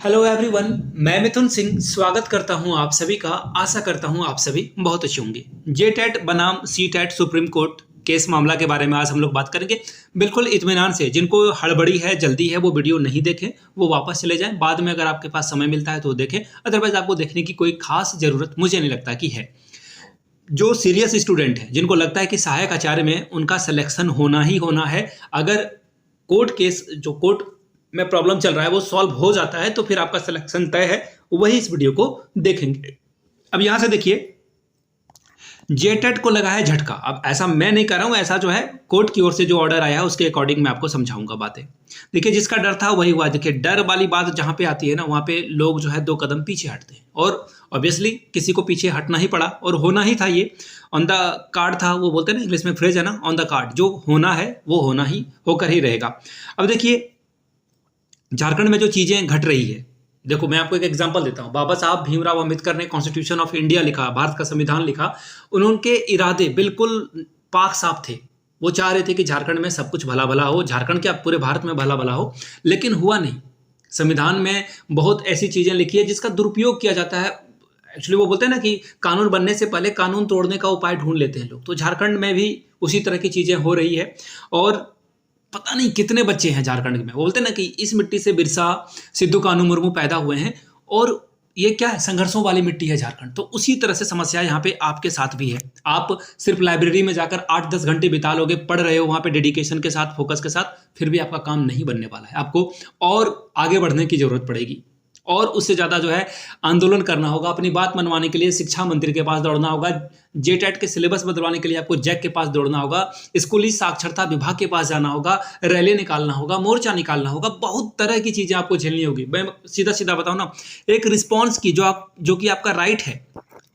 Hello everyone, मैं मिथुन सिंह स्वागत करता हूं आप सभी का। आशा करता हूं आप सभी बहुत अच्छे होंगे। जेटेट बनाम सीटेट सुप्रीम कोर्ट केस मामला के बारे में आज हम लोग बात करेंगे। बिल्कुल इत्मीनान से, जिनको हड़बड़ी है, जल्दी है, वो वीडियो नहीं देखें, वो वापस चले जाएं। बाद में अगर आपके पास समय मिलता है तो देखें, अदरवाइज आपको देखने की कोई खास जरूरत मुझे नहीं लगता कि है। जो सीरियस स्टूडेंट है, जिनको लगता है कि सहायक आचार्य में उनका सिलेक्शन होना ही होना है, अगर कोर्ट केस जो कोर्ट में प्रॉब्लम चल रहा है वो सॉल्व हो जाता है तो फिर आपका सिलेक्शन तय है, वही इस वीडियो को देखेंगे। अब यहां से देखिए, जेटेट को लगा है झटका। अब ऐसा मैं नहीं कर रहा हूं, ऐसा जो है कोर्ट की ओर से जो ऑर्डर आया है उसके अकॉर्डिंग मैं आपको समझाऊंगा बातें। देखिए, जिसका डर था वही हुआ। देखिए, डर वाली बात जहां पे आती है ना, वहां पे लोग जो है 2 कदम पीछे हटते हैं, और ऑब्वियसली किसी को पीछे हटना ही पड़ा और होना ही था। ये ऑन द कार्ड था, वो बोलते हैं ना इंग्लिश में फ्रेज है ना, ऑन द कार्ड। जो होना है वो होना ही होकर ही रहेगा। अब देखिए, झारखंड में जो चीजें घट रही है, देखो मैं आपको एक एग्जांपल देता हूं। बाबा साहब भीमराव अंबेडकर ने कॉन्स्टिट्यूशन ऑफ इंडिया लिखा, भारत का संविधान लिखा। उनके इरादे बिल्कुल पाक साफ थे। वो चाह रहे थे कि झारखंड में सब कुछ भला भला हो, झारखंड क्या पूरे भारत में भला भला हो, लेकिन हुआ नहीं। संविधान में बहुत ऐसी चीजें लिखी है जिसका दुरुपयोग किया जाता है। एक्चुअली वो बोलते हैं ना कि कानून बनने से पहले कानून तोड़ने का उपाय ढूंढ लेते हैं लोग। तो झारखंड में भी उसी तरह की चीजें हो रही है, और पता नहीं कितने बच्चे हैं झारखंड में। बोलते हैं ना कि इस मिट्टी से बिरसा, सिद्धू कानू मुर्मू पैदा हुए हैं, और ये क्या है, संघर्षों वाली मिट्टी है झारखंड। तो उसी तरह से समस्या यहाँ पे आपके साथ भी है। आप सिर्फ लाइब्रेरी में जाकर 8-10 घंटे बिता लोगे, पढ़ रहे हो वहां पे डेडिकेशन के साथ, फोकस के साथ, फिर भी आपका काम नहीं बनने वाला है। आपको और आगे बढ़ने की जरूरत पड़ेगी, और उससे ज्यादा जो है आंदोलन करना होगा। अपनी बात मनवाने के लिए शिक्षा मंत्री के पास दौड़ना होगा, जेटेट के सिलेबस बदलवाने के लिए आपको जैक के पास दौड़ना होगा, स्कूली साक्षरता विभाग के पास जाना होगा, रैली निकालना होगा, मोर्चा निकालना होगा। बहुत तरह की चीजें आपको झेलनी होगी। मैं सीधा सीधा बताऊं ना, एक रिस्पॉन्स की जो कि आपका राइट है,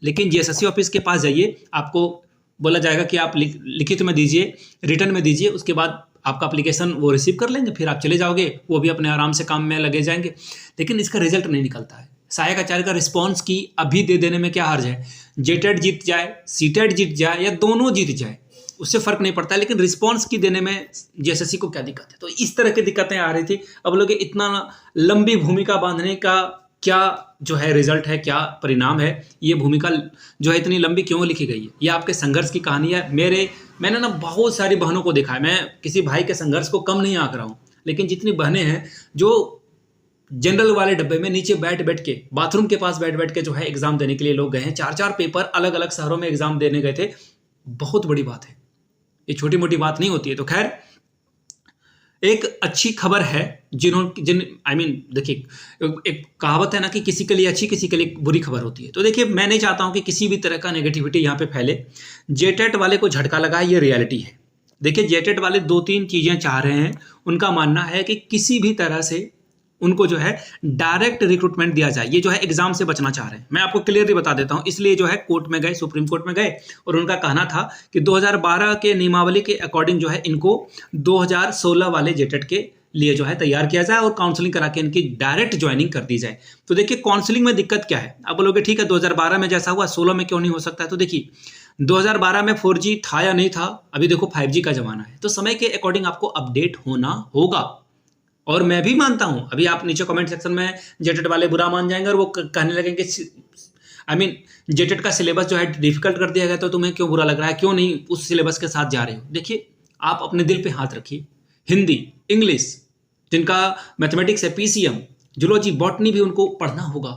लेकिन जीएसएससी ऑफिस के पास जाइए, आपको बोला जाएगा कि आप लिखित में दीजिए, रिटर्न में दीजिए, उसके बाद आपका एप्लीकेशन वो रिसीव कर लेंगे, फिर आप चले जाओगे, वो भी अपने आराम से काम में लगे जाएंगे। लेकिन इसका रिजल्ट नहीं निकलता है। सहायक आचार्य का रिस्पॉन्स की अभी दे देने में क्या हर्ज है? जेटेट जीत जाए, सीटेट जीत जाए, या दोनों जीत जाए, उससे फर्क नहीं पड़ता है, लेकिन रिस्पॉन्स की देने में जेएसएससी को क्या दिक्कत है? तो इस तरह की दिक्कतें आ रही थी। अब लोग इतना लंबी भूमिका बांधने का क्या जो है रिजल्ट है, क्या परिणाम है? ये भूमिका जो है इतनी लंबी क्यों लिखी गई है? ये आपके संघर्ष की कहानी है। मैंने ना बहुत सारी बहनों को देखा है। मैं किसी भाई के संघर्ष को कम नहीं आंक रहा हूं, लेकिन जितनी बहनें हैं जो जनरल वाले डब्बे में नीचे बैठ बैठ के, बाथरूम के पास बैठ बैठ के जो है एग्जाम देने के लिए लोग गए हैं। 4-4 पेपर अलग अलग शहरों में एग्जाम देने गए थे। बहुत बड़ी बात है, ये छोटी मोटी बात नहीं होती है। तो खैर, एक अच्छी खबर है। देखिए, एक कहावत है ना कि किसी के लिए अच्छी, किसी के लिए बुरी खबर होती है। तो देखिए, मैं नहीं चाहता हूं कि किसी भी तरह का नेगेटिविटी यहाँ पे फैले। जेटेट वाले को झटका लगा, ये रियलिटी है। देखिए, जेटेट वाले 2-3 चीजें चाह रहे हैं। उनका मानना है कि किसी भी तरह से उनको जो है डायरेक्ट रिक्रूटमेंट दिया जाए। ये जो है एग्जाम से बचना चाह रहे हैं। मैं आपको क्लियरली बता देता हूं, इसलिए जो है कोर्ट में गए, सुप्रीम कोर्ट में गए, और उनका कहना था कि 2012 के नियमावली के अकॉर्डिंग जो है इनको 2016 वाले जेटेट के लिए जो है तैयार किया जाए, और काउंसलिंग करा के इनकी डायरेक्ट ज्वाइनिंग कर दी जाए। तो देखिए, काउंसलिंग में दिक्कत क्या है? अब बोलोगे ठीक है, 2012 में जैसा हुआ 16 में क्यों नहीं हो सकता है? तो देखिए, 2012 में 4G था या नहीं था, अभी देखो 5G का जमाना है। तो समय के अकॉर्डिंग आपको अपडेट होना होगा। और मैं भी मानता हूं, अभी आप नीचे कमेंट सेक्शन में जेटेट वाले बुरा मान जाएंगे और वो कहने लगेंगे जेटेट का सिलेबस जो है डिफिकल्ट कर दिया गया, तो तुम्हें क्यों बुरा लग रहा है, क्यों नहीं उस सिलेबस के साथ जा रहे हो? देखिए, आप अपने दिल पे हाथ रखिए। हिंदी, इंग्लिश, जिनका मैथमेटिक्स है, पीसीएम, जूलॉजी, बॉटनी भी उनको पढ़ना होगा।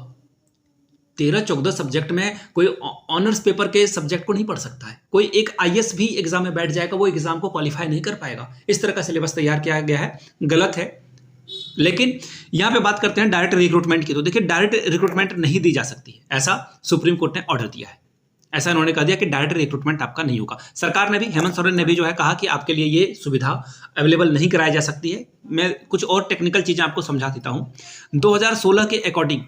13-14 सब्जेक्ट में कोई ऑनर्स पेपर के सब्जेक्ट को नहीं पढ़ सकता है। कोई एक आईएएस भी एग्जाम में बैठ जाएगा, वो एग्जाम को क्वालिफाई नहीं कर पाएगा। इस तरह का सिलेबस तैयार किया गया है, गलत है। लेकिन यहां पे बात करते हैं डायरेक्ट रिक्रूटमेंट की। तो देखिए, डायरेक्ट रिक्रूटमेंट नहीं दी जा सकती है, ऐसा सुप्रीम कोर्ट ने ऑर्डर दिया है। ऐसा इन्होंने कह दिया कि डायरेक्ट रिक्रूटमेंट आपका नहीं होगा। सरकार ने भी, हेमंत सोरेन ने भी जो है कहा कि आपके लिए ये सुविधा अवेलेबल नहीं कराई जा सकती है। मैं कुछ और टेक्निकल चीजें आपको समझा देता हूं। 2016 के अकॉर्डिंग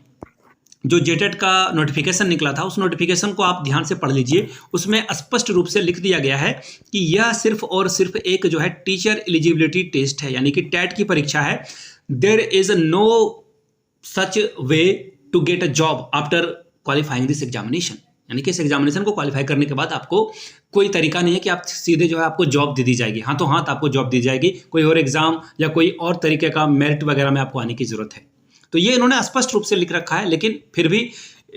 जो जेटेट का नोटिफिकेशन निकला था, उस नोटिफिकेशन को आप ध्यान से पढ़ लीजिए। उसमें स्पष्ट रूप से लिख दिया गया है कि यह सिर्फ और सिर्फ एक जो है टीचर एलिजिबिलिटी टेस्ट है, यानी कि टेट की परीक्षा है। There is no such way to get a job after qualifying this examination, यानी कि इस एग्जामिनेशन को क्वालिफाई करने के बाद आपको कोई तरीका नहीं है कि आप सीधे जो है आपको जॉब दे दी जाएगी। हाँ तो हाँ, आपको जॉब दी जाएगी। कोई और एग्जाम या कोई और तरीके का मेरिट वगैरह में आपको आने की जरूरत है। तो ये इन्होंने स्पष्ट रूप से लिख रखा है, लेकिन फिर भी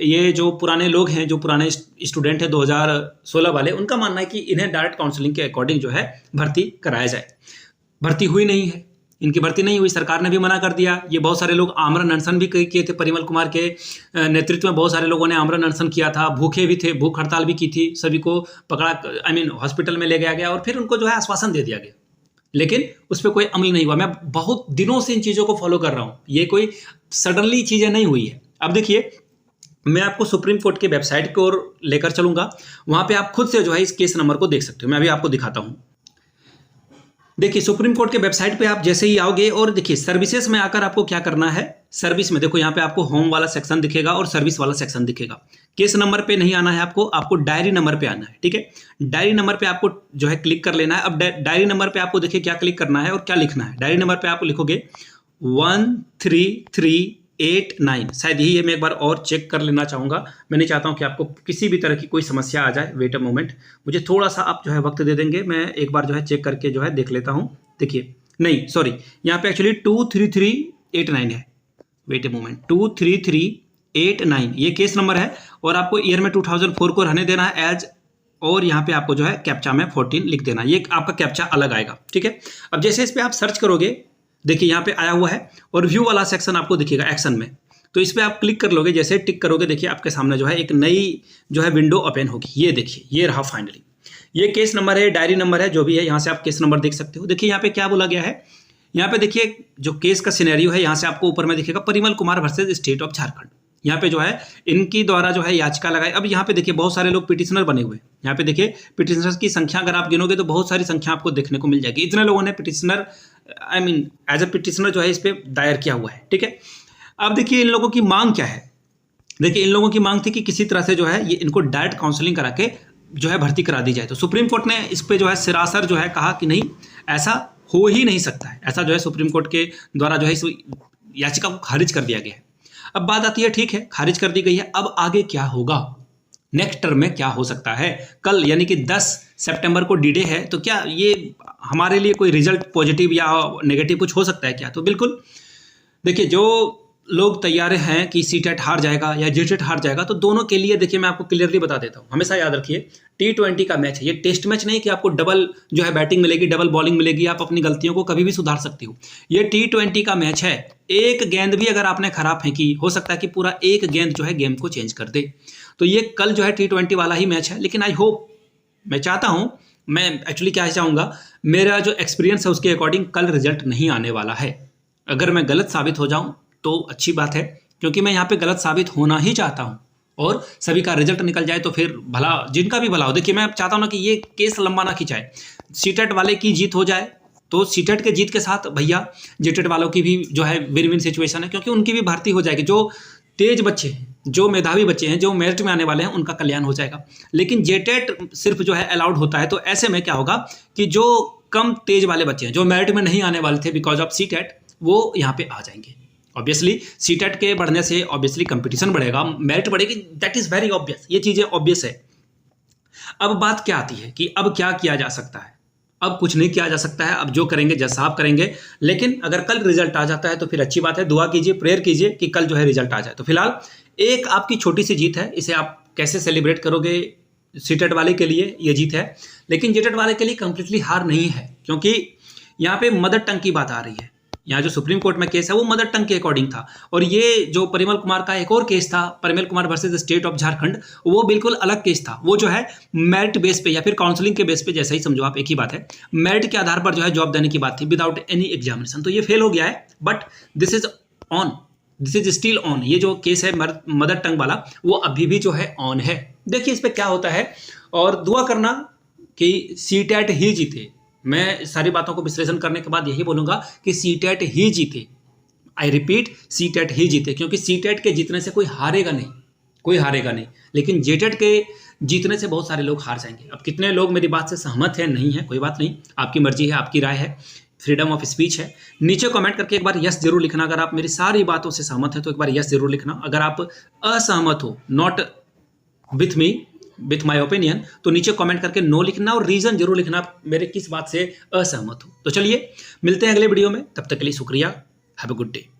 ये जो पुराने लोग हैं, जो पुराने स्टूडेंट हैं 2016 वाले, उनका मानना है कि इन्हें डायरेक्ट काउंसलिंग के अकॉर्डिंग जो है भर्ती कराया जाए। भर्ती हुई नहीं है, इनकी भर्ती नहीं हुई, सरकार ने भी मना कर दिया। ये बहुत सारे लोग आमरण अनशन भी किए थे, परिमल कुमार के नेतृत्व में बहुत सारे लोगों ने आमरण अनशन किया था, भूखे भी थे, भूख हड़ताल भी की थी, सभी को पकड़ा, हॉस्पिटल में ले गया गया और फिर उनको जो है आश्वासन दे दिया गया, लेकिन उस पर कोई अमल नहीं हुआ। मैं बहुत दिनों से इन चीज़ों को फॉलो कर रहा हूँ, ये कोई सडनली चीज़ें नहीं हुई है। अब देखिए, मैं आपको सुप्रीम कोर्ट की वेबसाइट की ओर लेकर चलूंगा, वहां पे आप खुद से जो है इस केस नंबर को देख सकते हो। मैं अभी आपको दिखाता हूं। देखिए, सुप्रीम कोर्ट के वेबसाइट पे आप जैसे ही आओगे और देखिए सर्विसेज में आकर आपको क्या करना है। सर्विस में देखो, यहाँ पे आपको होम वाला सेक्शन दिखेगा और सर्विस वाला सेक्शन दिखेगा। केस नंबर पे नहीं आना है आपको डायरी नंबर पे आना है, ठीक है। डायरी नंबर पे आपको जो है क्लिक कर लेना है। अब डायरी नंबर पे आपको देखिए क्या क्लिक करना है और क्या लिखना है। डायरी नंबर पे आप लिखोगे 13389, शायद यही है। मैं एक बार और चेक कर लेना चाहूँगा, मैं नहीं चाहता हूँ कि आपको किसी भी तरह की कोई समस्या आ जाए। वेट अ मोमेंट, मुझे थोड़ा सा आप जो है वक्त दे देंगे, मैं एक बार जो है चेक करके जो है देख लेता हूँ। देखिए, नहीं सॉरी, यहाँ पे एक्चुअली 23389 है। वेट अ मोमेंट, 23389 ये केस नंबर है और आपको ईयर में 2004 को रहने देना है एज, और यहाँ पे आपको जो है कैप्चा में 14 लिख देना है। ये आपका कैप्चा अलग आएगा, ठीक है। अब जैसे इस पर आप सर्च करोगे, देखिए यहाँ पे आया हुआ है और व्यू वाला सेक्शन आपको दिखेगा एक्शन में, तो इस पर आप क्लिक कर लोगे। जैसे टिक करोगे, देखिए आपके सामने जो है एक नई जो है विंडो ओपन होगी। ये देखिए, ये रहा फाइनली, ये केस नंबर है, डायरी नंबर है, जो भी है, यहाँ से आप केस नंबर देख सकते हो। देखिए यहाँ पे क्या बोला गया है, यहाँ पे देखिए जो केस का सिनेरियो है, यहाँ से आपको ऊपर में दिखेगा Parimal Kumar versus state of Jharkhand. यहाँ पे जो है इनकी द्वारा जो है याचिका लगाई। अब यहाँ पे देखिए बहुत सारे लोग पिटिशनर बने हुए, यहाँ पे देखिए पिटिशनर्स की संख्या अगर आप गिनोगे तो बहुत सारी संख्या आपको देखने को मिल जाएगी। इतने लोगों ने पिटिशनर एज अ पिटिशनर जो है इस पर दायर किया हुआ है, ठीक है। अब देखिए इन लोगों की मांग क्या है। देखिए इन लोगों की मांग थी कि किसी तरह से जो है ये इनको डायरेक्ट काउंसलिंग करा के जो है भर्ती करा दी जाए। तो सुप्रीम कोर्ट ने इस पे जो है सिरासर जो है कहा कि नहीं, ऐसा हो ही नहीं सकता है। ऐसा जो है सुप्रीम कोर्ट के द्वारा जो है इस याचिका को खारिज कर दिया गया है। अब बात आती है, ठीक है खारिज कर दी गई है, अब आगे क्या होगा, नेक्स्ट टर्म में क्या हो सकता है। कल यानी कि 10 सितंबर को डी डे है, तो क्या ये हमारे लिए कोई रिजल्ट पॉजिटिव या नेगेटिव कुछ हो सकता है क्या। तो बिल्कुल देखिए, जो लोग तैयार हैं कि सीटेट हार जाएगा या जेटेट हार जाएगा, तो दोनों के लिए देखिए मैं आपको क्लियरली बता देता हूँ। हमेशा याद रखिए, T20 का मैच है, ये टेस्ट मैच नहीं कि आपको डबल जो है बैटिंग मिलेगी, डबल बॉलिंग मिलेगी, आप अपनी गलतियों को कभी भी सुधार सकते हो। ये T20 का मैच है, एक गेंद भी अगर आपने खराब फेंकी, हो सकता है कि पूरा एक गेंद जो है गेम को चेंज कर दे। तो ये कल जो है T20 वाला ही मैच है, लेकिन आई होप, मैं चाहता हूँ, मैं एक्चुअली क्या चाहूँगा, मेरा जो एक्सपीरियंस है उसके अकॉर्डिंग कल रिजल्ट नहीं आने वाला है। अगर मैं गलत साबित हो जाऊँ तो अच्छी बात है, क्योंकि मैं यहाँ पे गलत साबित होना ही चाहता हूँ और सभी का रिजल्ट निकल जाए तो फिर भला, जिनका भी भला हो। देखिए मैं चाहता हूँ ना कि ये केस लंबा ना खिंचाए, सीटेट वाले की जीत हो जाए तो सीटेट के जीत के साथ भैया जेटेट वालों की भी जो है विन विन सिचुएशन है, क्योंकि उनकी भी भर्ती हो जाएगी। जो तेज बच्चे हैं, जो मेधावी बच्चे हैं, जो मेरिट में आने वाले हैं, उनका कल्याण हो जाएगा। लेकिन जेटेट सिर्फ जो है अलाउड होता है, तो ऐसे में क्या होगा कि जो कम तेज वाले बच्चे हैं, जो मेरिट में नहीं आने वाले थे बिकॉज ऑफ सीटेट, वो यहाँ पे आ जाएंगे। ऑब्वियसली सीटेट के बढ़ने से ऑब्वियसली कंपटीशन बढ़ेगा, मेरिट बढ़ेगी, दैट इज वेरी ऑब्वियस, ये चीजें ऑब्वियस है। अब बात क्या आती है कि अब क्या किया जा सकता है। अब कुछ नहीं किया जा सकता है, अब जो करेंगे जज साहब करेंगे। लेकिन अगर कल रिजल्ट आ जाता है तो फिर अच्छी बात है, दुआ कीजिए, प्रेयर कीजिए कि कल जो है रिजल्ट आ जाए। तो फिलहाल एक आपकी छोटी सी जीत है, इसे आप कैसे सेलिब्रेट करोगे, सीटेट वाले के लिए ये जीत है, लेकिन जेटेट वाले के लिए कंप्लीटली हार नहीं है, क्योंकि यहाँ पे मदर टंग की बात आ रही है। यहाँ जो सुप्रीम कोर्ट में केस है वो मदर टंग के अकॉर्डिंग था, और ये जो परिमल कुमार का एक और केस था, Parimal Kumar versus state of Jharkhand, वो बिल्कुल अलग केस था। वो जो है मेरिट बेस पे या फिर काउंसलिंग के बेस पे, जैसा ही समझो आप, एक ही बात है, मेरिट के आधार पर जो है जॉब देने की बात थी विदाउट एनी एग्जामिनेशन। तो ये फेल हो गया है, but this is on, this is still on. ये जो केस है मदर टंग वाला, वो अभी भी जो है ऑन है। देखिए इस पर क्या होता है, और दुआ करना कि सीटेट ही जीते। मैं सारी बातों को विश्लेषण करने के बाद यही बोलूंगा कि सीटेट ही जीते। आई रिपीट, सीटेट ही जीते, क्योंकि सीटेट के जीतने से कोई हारेगा नहीं, कोई हारेगा नहीं, लेकिन जेटेट के जीतने से बहुत सारे लोग हार जाएंगे। अब कितने लोग मेरी बात से सहमत हैं, नहीं है, कोई बात नहीं, आपकी मर्जी है, आपकी राय है, फ्रीडम ऑफ स्पीच है। नीचे कमेंट करके एक बार यस जरूर लिखना। अगर आप मेरी सारी बातों से सहमत हैं तो एक बार यस जरूर लिखना। अगर आप असहमत हो, not with me, with my opinion, तो नीचे कमेंट करके नो लिखना और रीजन जरूर लिखना मेरे किस बात से असहमत हो। तो चलिए मिलते हैं अगले वीडियो में, तब तक के लिए शुक्रिया, हैव अ गुड डे।